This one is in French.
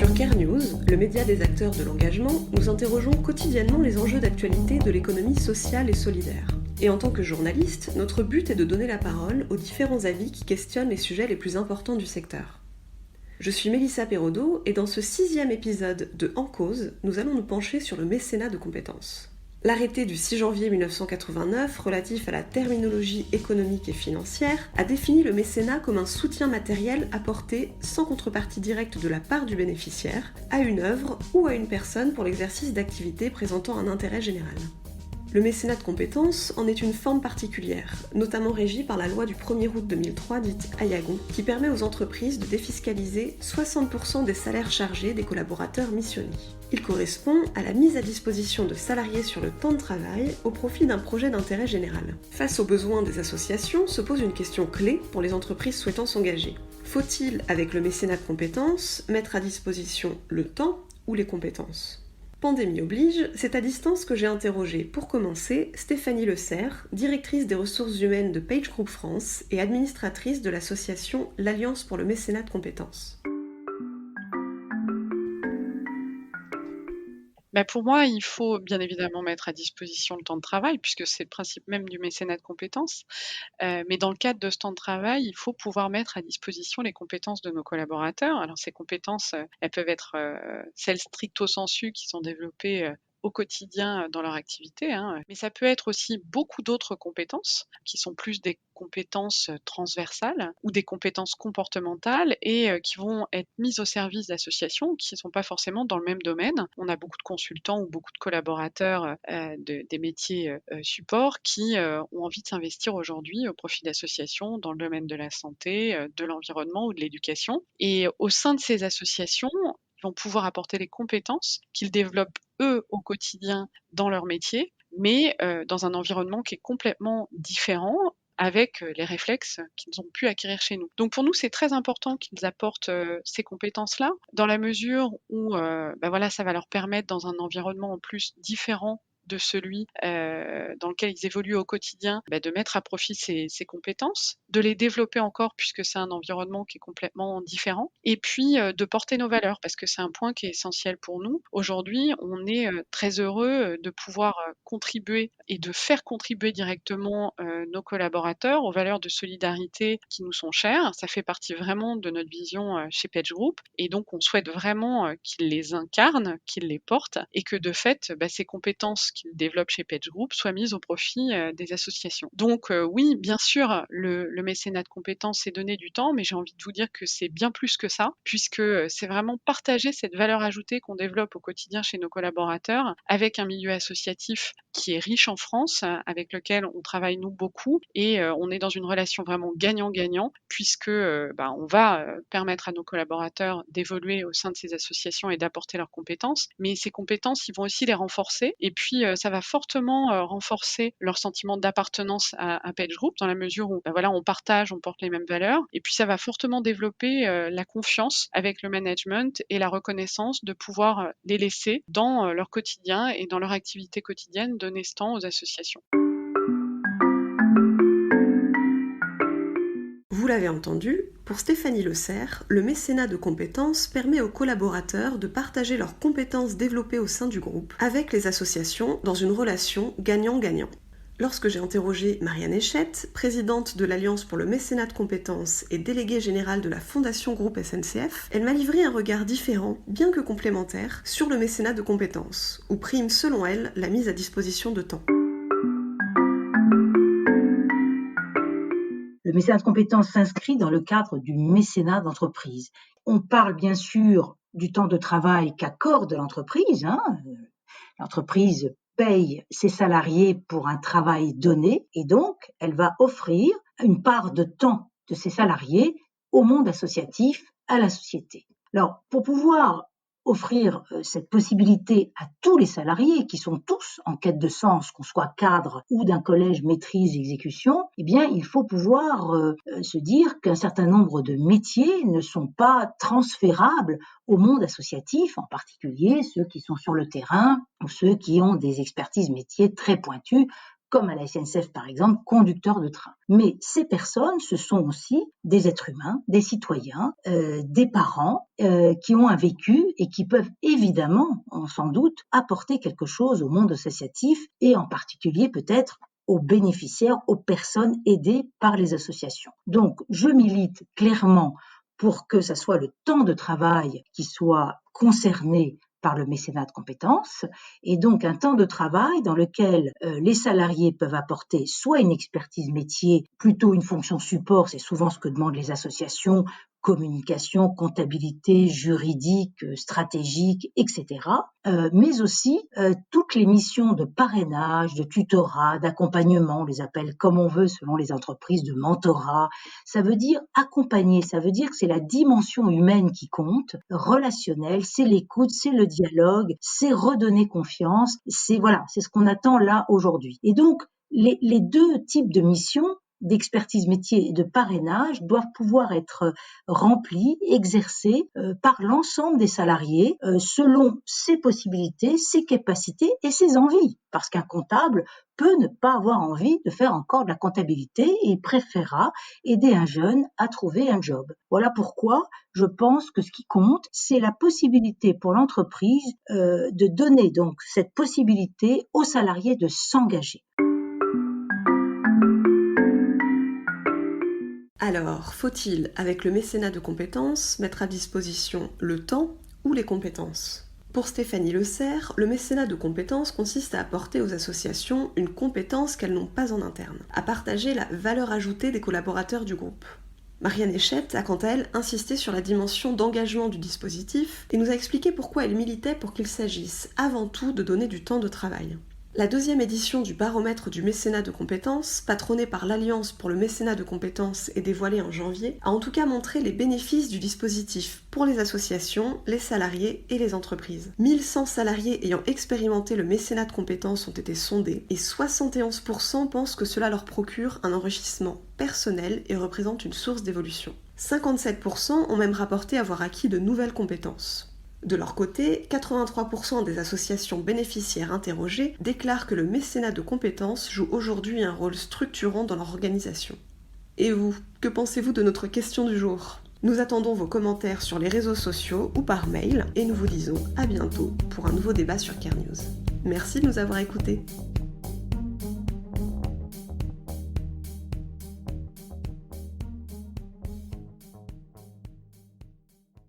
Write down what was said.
Sur Care News, le média des acteurs de l'engagement, nous interrogeons quotidiennement les enjeux d'actualité de l'économie sociale et solidaire. Et en tant que journaliste, notre but est de donner la parole aux différents avis qui questionnent les sujets les plus importants du secteur. Je suis Mélissa Perraudot et dans ce 6e épisode de En Cause, nous allons nous pencher sur le mécénat de compétences. L'arrêté du 6 janvier 1989 relatif à la terminologie économique et financière a défini le mécénat comme un soutien matériel apporté sans contrepartie directe de la part du bénéficiaire à une œuvre ou à une personne pour l'exercice d'activités présentant un intérêt général. Le mécénat de compétences en est une forme particulière, notamment régie par la loi du 1er août 2003 dite Aillagon, qui permet aux entreprises de défiscaliser 60% des salaires chargés des collaborateurs missionnés. Il correspond à la mise à disposition de salariés sur le temps de travail au profit d'un projet d'intérêt général. Face aux besoins des associations se pose une question clé pour les entreprises souhaitant s'engager. Faut-il, avec le mécénat de compétences, mettre à disposition le temps ou les compétences ? Pandémie oblige, c'est à distance que j'ai interrogé, pour commencer, Stéphanie Le Serre, directrice des ressources humaines de PageGroup France et administratrice de l'association l'Alliance pour le mécénat de compétences. Pour moi, il faut bien évidemment mettre à disposition le temps de travail, puisque c'est le principe même du mécénat de compétences. Mais dans le cadre de ce temps de travail, il faut pouvoir mettre à disposition les compétences de nos collaborateurs. Alors ces compétences, elles peuvent être celles stricto sensu qui sont développées au quotidien dans leur activité, mais ça peut être aussi beaucoup d'autres compétences qui sont plus des compétences transversales ou des compétences comportementales et qui vont être mises au service d'associations qui ne sont pas forcément dans le même domaine. On a beaucoup de consultants ou beaucoup de collaborateurs des métiers support qui ont envie de s'investir aujourd'hui au profit d'associations dans le domaine de la santé, de l'environnement ou de l'éducation. Et au sein de ces associations, ils vont pouvoir apporter les compétences qu'ils développent eux au quotidien dans leur métier, mais dans un environnement qui est complètement différent avec les réflexes qu'ils ont pu acquérir chez nous. Donc pour nous, c'est très important qu'ils apportent ces compétences-là, dans la mesure où ça va leur permettre, dans un environnement en plus différent de celui dans lequel ils évoluent au quotidien, de mettre à profit ces compétences, de les développer encore puisque c'est un environnement qui est complètement différent, et puis de porter nos valeurs parce que c'est un point qui est essentiel pour nous. Aujourd'hui, on est très heureux de pouvoir contribuer et de faire contribuer directement nos collaborateurs aux valeurs de solidarité qui nous sont chères. Ça fait partie vraiment de notre vision chez PageGroup et donc on souhaite vraiment qu'ils les incarnent, qu'ils les portent et que de fait, ces compétences qu'ils développent chez PageGroup soient mises au profit des associations. Donc oui, bien sûr, le mécénat de compétences, c'est donner du temps, mais j'ai envie de vous dire que c'est bien plus que ça, puisque c'est vraiment partager cette valeur ajoutée qu'on développe au quotidien chez nos collaborateurs avec un milieu associatif qui est riche en France, avec lequel on travaille nous beaucoup, et on est dans une relation vraiment gagnant-gagnant, puisque on va permettre à nos collaborateurs d'évoluer au sein de ces associations et d'apporter leurs compétences, mais ces compétences, ils vont aussi les renforcer, et puis ça va fortement renforcer leur sentiment d'appartenance à PageGroup, dans la mesure où on partage, on porte les mêmes valeurs, et puis ça va fortement développer la confiance avec le management et la reconnaissance de pouvoir les laisser dans leur quotidien et dans leur activité quotidienne donner ce temps aux associations. Vous l'avez entendu, pour Stéphanie Le Serre, le mécénat de compétences permet aux collaborateurs de partager leurs compétences développées au sein du groupe avec les associations dans une relation gagnant-gagnant. Lorsque j'ai interrogé Marianne Echette, présidente de l'Alliance pour le mécénat de compétences et déléguée générale de la Fondation Groupe SNCF, elle m'a livré un regard différent, bien que complémentaire, sur le mécénat de compétences, où prime selon elle la mise à disposition de temps. Le mécénat de compétences s'inscrit dans le cadre du mécénat d'entreprise. On parle bien sûr du temps de travail qu'accorde l'entreprise. L'entreprise paye ses salariés pour un travail donné et donc elle va offrir une part de temps de ses salariés au monde associatif, à la société. Alors, pour pouvoir offrir cette possibilité à tous les salariés qui sont tous en quête de sens, qu'on soit cadre ou d'un collège maîtrise exécution, il faut pouvoir se dire qu'un certain nombre de métiers ne sont pas transférables au monde associatif, en particulier ceux qui sont sur le terrain ou ceux qui ont des expertises métiers très pointues comme à la SNCF par exemple, conducteurs de train. Mais ces personnes, ce sont aussi des êtres humains, des citoyens, des parents qui ont un vécu et qui peuvent évidemment, sans doute, apporter quelque chose au monde associatif et en particulier peut-être aux bénéficiaires, aux personnes aidées par les associations. Donc, je milite clairement pour que ça soit le temps de travail qui soit concerné par le mécénat de compétences, et donc un temps de travail dans lequel les salariés peuvent apporter soit une expertise métier, plutôt une fonction support, c'est souvent ce que demandent les associations, communication, comptabilité, juridique, stratégique, etc. Mais aussi toutes les missions de parrainage, de tutorat, d'accompagnement, on les appelle comme on veut selon les entreprises, de mentorat. Ça veut dire accompagner, ça veut dire que c'est la dimension humaine qui compte, relationnelle, c'est l'écoute, c'est le dialogue, c'est redonner confiance, c'est ce qu'on attend là aujourd'hui. Et donc, les deux types de missions, d'expertise métier et de parrainage, doivent pouvoir être remplis, exercés par l'ensemble des salariés selon ses possibilités, ses capacités et ses envies. Parce qu'un comptable peut ne pas avoir envie de faire encore de la comptabilité et il préférera aider un jeune à trouver un job. Voilà pourquoi je pense que ce qui compte, c'est la possibilité pour l'entreprise de donner donc cette possibilité aux salariés de s'engager. Alors, faut-il, avec le mécénat de compétences, mettre à disposition le temps ou les compétences ? Pour Stéphanie Le Cerf, le mécénat de compétences consiste à apporter aux associations une compétence qu'elles n'ont pas en interne, à partager la valeur ajoutée des collaborateurs du groupe. Marianne Echette a quant à elle insisté sur la dimension d'engagement du dispositif et nous a expliqué pourquoi elle militait pour qu'il s'agisse avant tout de donner du temps de travail. La deuxième édition du baromètre du mécénat de compétences, patronnée par l'Alliance pour le mécénat de compétences et dévoilée en janvier, a en tout cas montré les bénéfices du dispositif pour les associations, les salariés et les entreprises. 1100 salariés ayant expérimenté le mécénat de compétences ont été sondés et 71% pensent que cela leur procure un enrichissement personnel et représente une source d'évolution. 57% ont même rapporté avoir acquis de nouvelles compétences. De leur côté, 83% des associations bénéficiaires interrogées déclarent que le mécénat de compétences joue aujourd'hui un rôle structurant dans leur organisation. Et vous, que pensez-vous de notre question du jour ? Nous attendons vos commentaires sur les réseaux sociaux ou par mail et nous vous disons à bientôt pour un nouveau débat sur Care News. Merci de nous avoir écoutés.